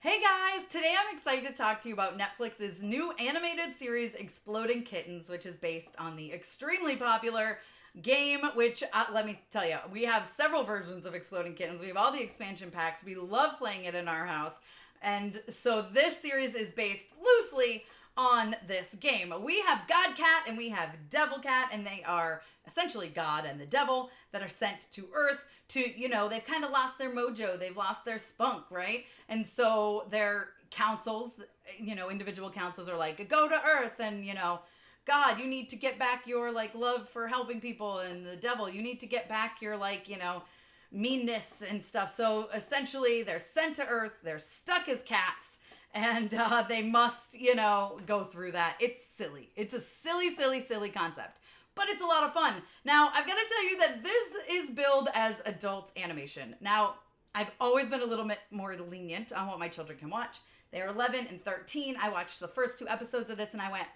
Hey guys, today I'm excited to talk to you about Netflix's new animated series Exploding Kittens, which is based on the extremely popular game, which let me tell you, we have several versions of Exploding Kittens. We have all the expansion packs. We love playing it in our house. And so this series is based loosely on this game. We have God Cat and we have Devil Cat, and they are essentially God and the devil that are sent to Earth to, they've kind of lost their mojo. They've lost their spunk, right? And so their councils, individual councils are like, go to Earth and, God, you need to get back your, love for helping people. And the devil, you need to get back your, meanness and stuff. So essentially they're sent to Earth. They're stuck as cats. And they must, go through that. It's silly. It's a silly concept. But it's a lot of fun. Now, I've got to tell you that this is billed as adult animation. Now, I've always been a little bit more lenient on what my children can watch. They're 11 and 13. I watched the first 2 episodes of this and I went,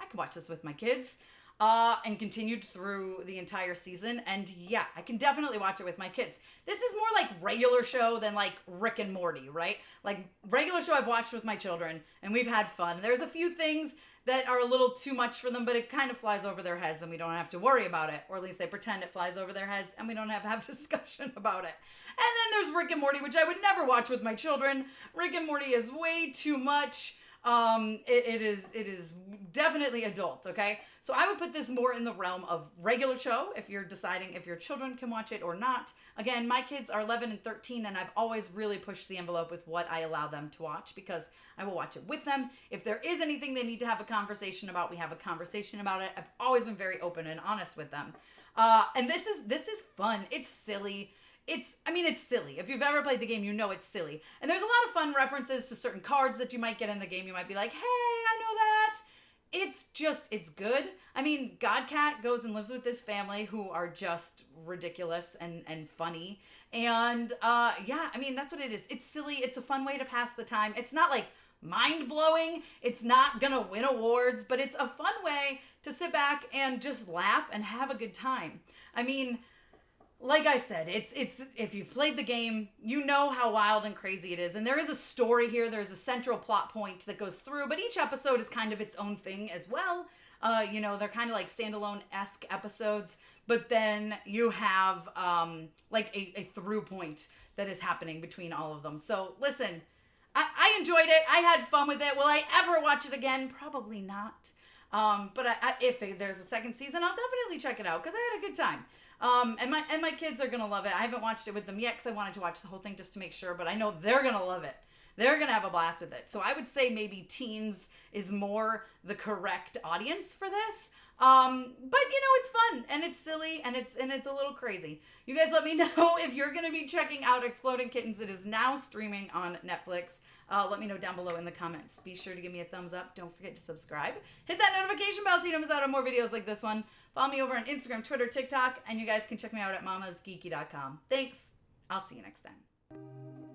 I can watch this with my kids. And continued through the entire season. And yeah, I can definitely watch it with my kids. This is more like regular show than like Rick and Morty, right? Like regular show I've watched with my children and we've had fun. There's a few things that are a little too much for them, but it kind of flies over their heads and we don't have to worry about it. Or at least they pretend it flies over their heads and we don't have to have discussion about it. And then there's Rick and Morty, which I would never watch with my children. Rick and Morty is way too much. It is definitely adult, okay? So I would put this more in the realm of regular show if you're deciding if your children can watch it or not. Again, my kids are 11 and 13 and I've always really pushed the envelope with what I allow them to watch because I will watch it with them. If there is anything they need to have a conversation about, we have a conversation about it. I've always been very open and honest with them. And this is fun. It's silly. It's silly. If you've ever played the game, you know it's silly. And there's a lot of fun references to certain cards that you might get in the game. You might be like, hey, I know that. It's good. I mean, God Cat goes and lives with this family who are just ridiculous and funny. And that's what it is. It's silly. It's a fun way to pass the time. It's not like mind-blowing. It's not gonna win awards, but it's a fun way to sit back and just laugh and have a good time. I mean, like I said, it's if you've played the game, you know how wild and crazy it is. And there is a story here. There's a central plot point that goes through, but each episode is kind of its own thing as well. They're kind of like standalone-esque episodes, but then you have a through point that is happening between all of them. So listen, I enjoyed it. I had fun with it. Will I ever watch it again? Probably not. But if there's a second season, I'll definitely check it out because I had a good time. And my kids are gonna love it. I haven't watched it with them yet because I wanted to watch the whole thing just to make sure, but I know they're gonna love it. They're gonna have a blast with it. So I would say maybe teens is more the correct audience for this. But it's fun and it's silly and it's a little crazy. You guys let me know if you're gonna be checking out Exploding Kittens. It is now streaming on Netflix. Let me know down below in the comments. Be sure to give me a thumbs up. Don't forget to subscribe. Hit that notification bell so you don't miss out on more videos like this one. Follow me over on Instagram, Twitter, TikTok, and you guys can check me out at MamasGeeky.com. Thanks. I'll see you next time.